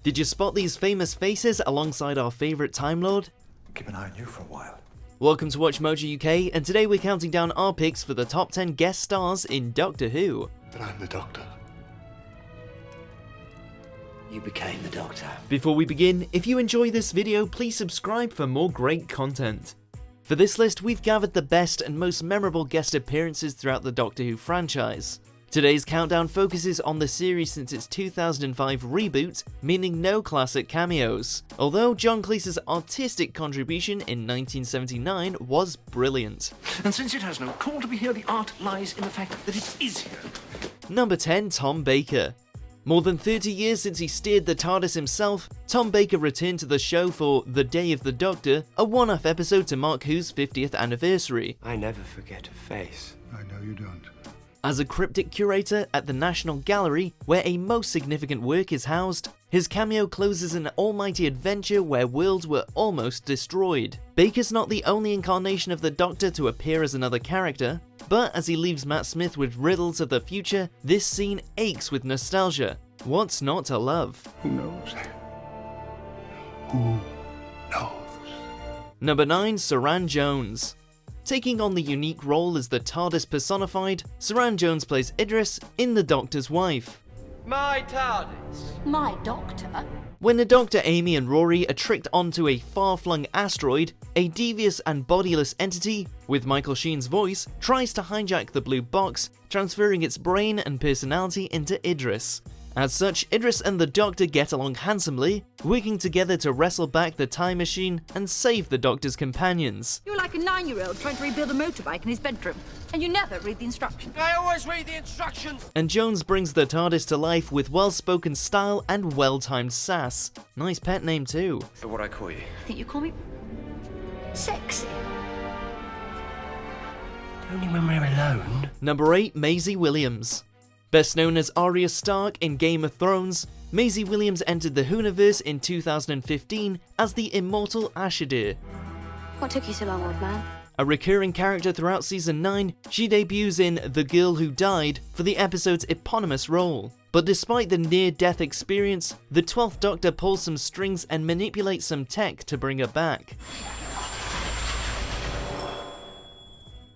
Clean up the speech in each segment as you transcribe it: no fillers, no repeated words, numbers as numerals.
Did you spot these famous faces alongside our favourite Time Lord? Keep an eye on you for a while. Welcome to Watch Mojo UK, and today we're counting down our picks for the top 10 guest stars in Doctor Who. But I'm the Doctor. You became the Doctor. Before we begin, if you enjoy this video, please subscribe for more great content. For this list, we've gathered the best and most memorable guest appearances throughout the Doctor Who franchise. Today's countdown focuses on the series since its 2005 reboot, meaning no classic cameos, although John Cleese's artistic contribution in 1979 was brilliant. And since it has no call to be here, the art lies in the fact that it is here. Number 10, Tom Baker. More than 30 years since he steered the TARDIS himself, Tom Baker returned to the show for The Day of the Doctor, a one-off episode to mark Who's 50th anniversary. I never forget a face. I know you don't. As a cryptic curator at the National Gallery, where a most significant work is housed, his cameo closes an almighty adventure where worlds were almost destroyed. Baker's not the only incarnation of the Doctor to appear as another character, but as he leaves Matt Smith with riddles of the future, this scene aches with nostalgia. What's not to love? Who knows? Who knows? Number 9, Saran Jones. Taking on the unique role as the TARDIS personified, Saran Jones plays Idris in The Doctor's Wife. My TARDIS. My Doctor? When the Doctor, Amy and Rory are tricked onto a far-flung asteroid, a devious and bodiless entity, with Michael Sheen's voice, tries to hijack the blue box, transferring its brain and personality into Idris. As such, Idris and the Doctor get along handsomely, working together to wrestle back the time machine and save the Doctor's companions. You're like a 9-year-old trying to rebuild a motorbike in his bedroom, and you never read the instructions. I always read the instructions. And Jones brings the TARDIS to life with well-spoken style and well-timed sass. Nice pet name too. So what I call you? I think you call me sexy. Only when we're alone. Number 8, Maisie Williams. Best known as Arya Stark in Game of Thrones, Maisie Williams entered the Whoniverse in 2015 as the immortal Ashadar. What took you so long, old man? A recurring character throughout Season 9, she debuts in The Girl Who Died for the episode's eponymous role. But despite the near-death experience, the 12th Doctor pulls some strings and manipulates some tech to bring her back.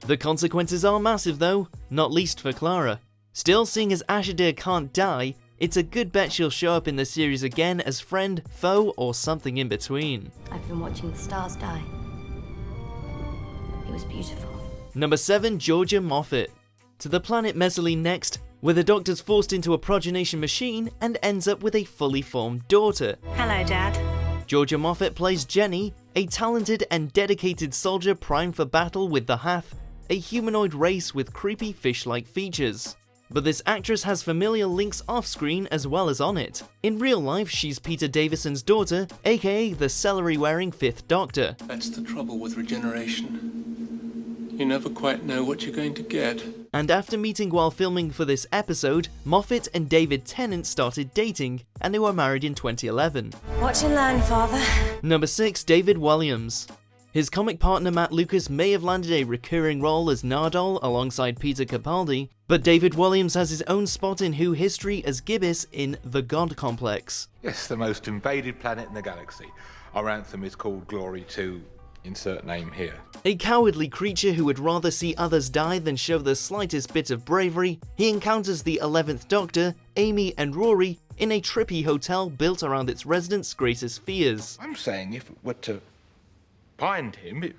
The consequences are massive though, not least for Clara. Still, seeing as Ashadar can't die, it's a good bet she'll show up in the series again as friend, foe, or something in between. I've been watching the stars die. It was beautiful. Number 7, Georgia Moffett. To the planet Mesaline next, where the Doctor's forced into a progenation machine and ends up with a fully formed daughter. Hello, Dad. Georgia Moffett plays Jenny, a talented and dedicated soldier primed for battle with the Hath, a humanoid race with creepy fish-like features. But this actress has familial links off-screen as well as on it. In real life, she's Peter Davison's daughter, aka the celery-wearing 5th Doctor. That's the trouble with regeneration. You never quite know what you're going to get. And after meeting while filming for this episode, Moffat and David Tennant started dating, and they were married in 2011. Watch and learn, Father. Number 6, David Walliams. His comic partner Matt Lucas may have landed a recurring role as Nardole alongside Peter Capaldi, but David Walliams has his own spot in Who history as Gibbis in The God Complex. Yes, the most invaded planet in the galaxy. Our anthem is called Glory to... insert name here. A cowardly creature who would rather see others die than show the slightest bit of bravery, he encounters the 11th Doctor, Amy and Rory in a trippy hotel built around its residents' greatest fears. I'm saying if it were to find him, it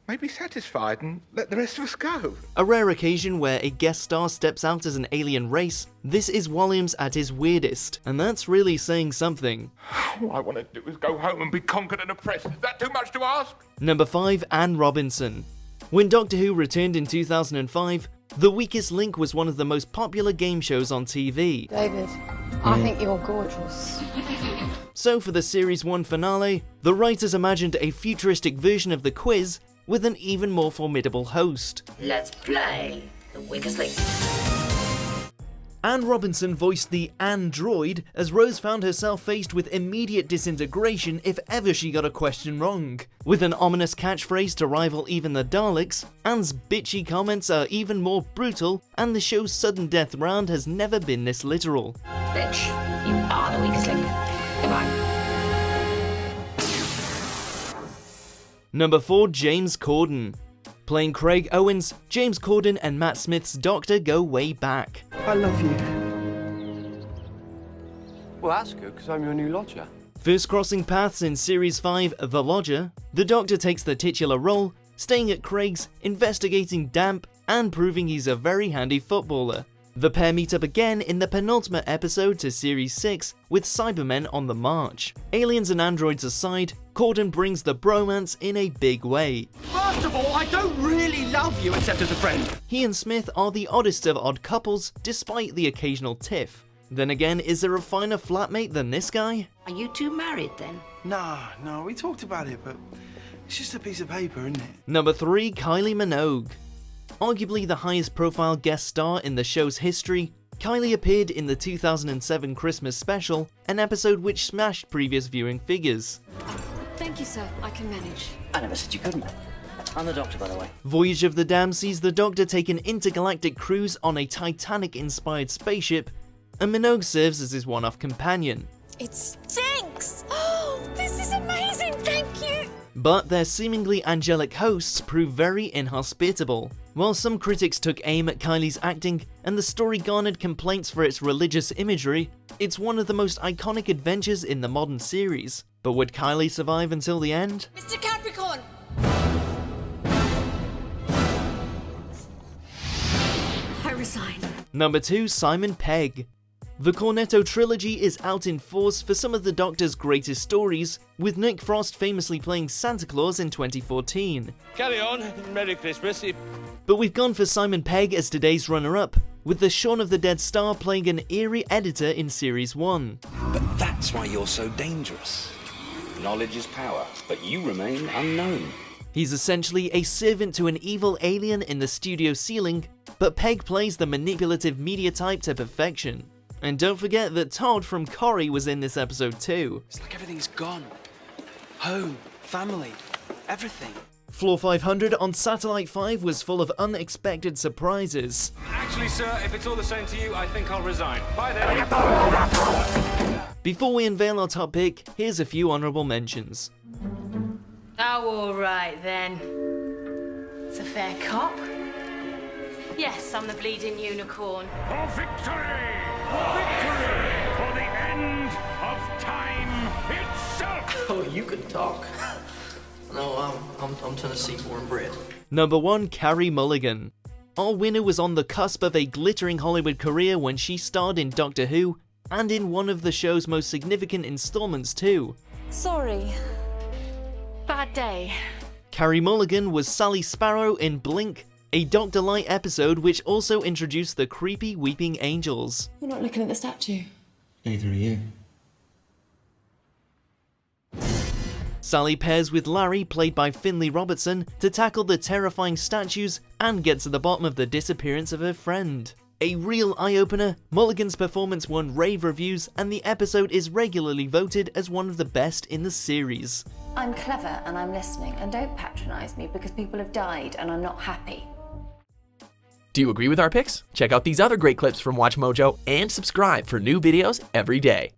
may be satisfied and let the rest of us go. A rare occasion where a guest star steps out as an alien race, this is Walliams at his weirdest, and that's really saying something. All I want to do is go home and be conquered and oppressed. Is that too much to ask? Number 5, Andie Robinson. When Doctor Who returned in 2005, The Weakest Link was one of the most popular game shows on TV. David, I think you're gorgeous. So for the Series 1 finale, the writers imagined a futuristic version of the quiz with an even more formidable host. Let's play The Weakest Link. Andie Robinson voiced the android as Rose found herself faced with immediate disintegration if ever she got a question wrong. With an ominous catchphrase to rival even the Daleks, Anne's bitchy comments are even more brutal, and the show's sudden death round has never been this literal. Bitch, you are the weakest link. Goodbye. Number 4, James Corden. Playing Craig Owens, James Corden and Matt Smith's Doctor go way back. I love you. Well, that's good, because I'm your new lodger. First crossing paths in Series 5, The Lodger, the Doctor takes the titular role, staying at Craig's, investigating damp, and proving he's a very handy footballer. The pair meet up again in the penultimate episode to Series 6 with Cybermen on the march. Aliens and androids aside, Corden brings the bromance in a big way. First of all, I don't really love you except as a friend. He and Smith are the oddest of odd couples, despite the occasional tiff. Then again, is there a finer flatmate than this guy? Are you two married then? No, we talked about it, but it's just a piece of paper, isn't it? Number 3, Kylie Minogue. Arguably the highest profile guest star in the show's history, Kylie appeared in the 2007 Christmas special, an episode which smashed previous viewing figures. Thank you, sir. I can manage. I never said you couldn't. I'm the Doctor, by the way. Voyage of the Damned sees the Doctor take an intergalactic cruise on a Titanic-inspired spaceship, and Minogue serves as his one-off companion. It stinks! Oh, this is amazing, thank you! But their seemingly angelic hosts prove very inhospitable. While some critics took aim at Kylie's acting, and the story garnered complaints for its religious imagery, it's one of the most iconic adventures in the modern series. But would Kylie survive until the end? Mr. Capricorn! I resign. Number 2, Simon Pegg. The Cornetto trilogy is out in force for some of the Doctor's greatest stories, with Nick Frost famously playing Santa Claus in 2014. Carry on. Merry Christmas. But we've gone for Simon Pegg as today's runner-up, with the Shaun of the Dead star playing an eerie editor in Series 1. But that's why you're so dangerous. Knowledge is power, but you remain unknown. He's essentially a servant to an evil alien in the studio ceiling, but Pegg plays the manipulative media type to perfection. And don't forget that Todd from Corrie was in this episode too. It's like everything's gone. Home, family, everything. Floor 500 on Satellite 5 was full of unexpected surprises. Actually, sir, if it's all the same to you, I think I'll resign. Bye then. Before we unveil our top pick, here's a few honourable mentions. Oh, all right then. It's a fair cop. Yes, I'm the bleeding unicorn. For victory! For victory! For the end of time itself! Oh, you could talk. No, I'm Tennessee born bred. Number 1, Carey Mulligan. Our winner was on the cusp of a glittering Hollywood career when she starred in Doctor Who, and in one of the show's most significant installments too. Sorry. Bad day. Carey Mulligan was Sally Sparrow in Blink, a Doctor Light episode which also introduced the creepy weeping angels. You're not looking at the statue. Neither are you. Sally pairs with Larry, played by Finley Robertson, to tackle the terrifying statues and get to the bottom of the disappearance of her friend. A real eye-opener, Mulligan's performance won rave reviews, and the episode is regularly voted as one of the best in the series. I'm clever and I'm listening, and don't patronise me because people have died and I'm not happy. Do you agree with our picks? Check out these other great clips from WatchMojo and subscribe for new videos every day.